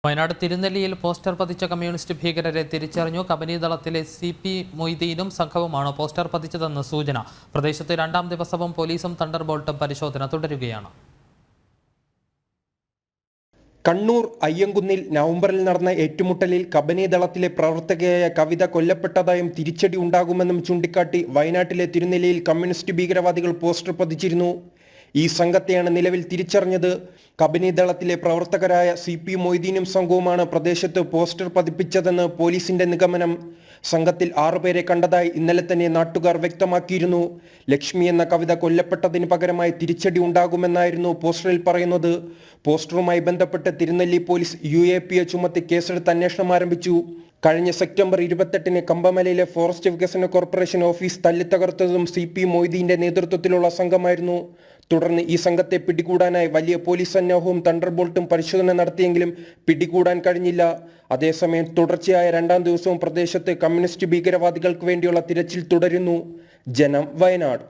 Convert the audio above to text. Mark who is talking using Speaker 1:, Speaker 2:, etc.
Speaker 1: Wayanad തിരുനെല്ലിയിൽ poster പതിച്ച communist ഭീകരരെ തിരിച്ചറിഞ്ഞു. കബനി ദളത്തിലെ CP മൊയ്തീനും സംഘവുമാണ് പോസ്റ്റർ പതിച്ചതെന്ന് സൂചന. പ്രദേശത്ത് രണ്ടാം ദിവസവും പോലീസും തണ്ടർബോൾട്ടും പരിശോധന തുടരുകയാണ്.
Speaker 2: കണ്ണൂർ അയ്യങ്കുന്നിൽ നവംബറിൽ നടന്ന ഏറ്റുമുട്ടലിൽ കബനി ദളത്തിലെ പ്രവർത്തകയായ കവിത കൊല്ലപ്പെട്ടതായും തിരിച്ചടി ഉണ്ടാകുമെന്നും ചൂണ്ടിക്കാട്ടി വയനാട്ടിലെ തിരുനെല്ലിയിൽ കമ്മ്യൂണിസ്റ്റ് ഭീകരവാദികൾ പോസ്റ്റർ പതിച്ചിരുന്നു. ഈ സംഘത്തെയാണ് നിലവിൽ തിരിച്ചറിഞ്ഞത്. കബനി ദളത്തിലെ പ്രവർത്തകരായ CP മൊയ്തീനും സംഘവുമാണ് പ്രദേശത്ത് പോസ്റ്റർ പതിപ്പിച്ചതെന്ന് പോലീസിന്റെ നിഗമനം. സംഘത്തിൽ 6 പേരെ കണ്ടതായി ഇന്നലെ തന്നെ നാട്ടുകാർ വ്യക്തമാക്കിയിരുന്നു. ലക്ഷ്മി എന്ന കവിത കൊല്ലപ്പെട്ടതിന് പകരമായി തിരിച്ചടി ഉണ്ടാകുമെന്നായിരുന്നു പോസ്റ്ററിൽ പറയുന്നത്. പോസ്റ്ററുമായി ബന്ധപ്പെട്ട് തിരുനെല്ലി പോലീസ് UAPA ചുമത്തി കേസെടുത്ത് അന്വേഷണം ആരംഭിച്ചു. കഴിഞ്ഞ സെപ്റ്റംബർ 28-ന് കമ്പമലയിലെ ഫോറസ്റ്റ് വികസന കോർപ്പറേഷൻ ഓഫീസ് തല്ലിത്തകർത്തതും CP മൊയ്തീന്റെ നേതൃത്വത്തിലുള്ള സംഘമായിരുന്നു. തുടർന്ന് ഈ സംഘത്തെ പിടികൂടാനായി വലിയ പോലീസ് സന്നാഹവും തണ്ടർബോൾട്ടും പരിശോധന നടത്തിയെങ്കിലും പിടികൂടാൻ കഴിഞ്ഞില്ല. അതേസമയം തുടർച്ചയായ രണ്ടാം ദിവസവും പ്രദേശത്ത് കമ്മ്യൂണിസ്റ്റ് ഭീകരവാദികൾക്ക് വേണ്ടിയുള്ള തിരച്ചിൽ തുടരുന്നു. ജനം, വയനാട്.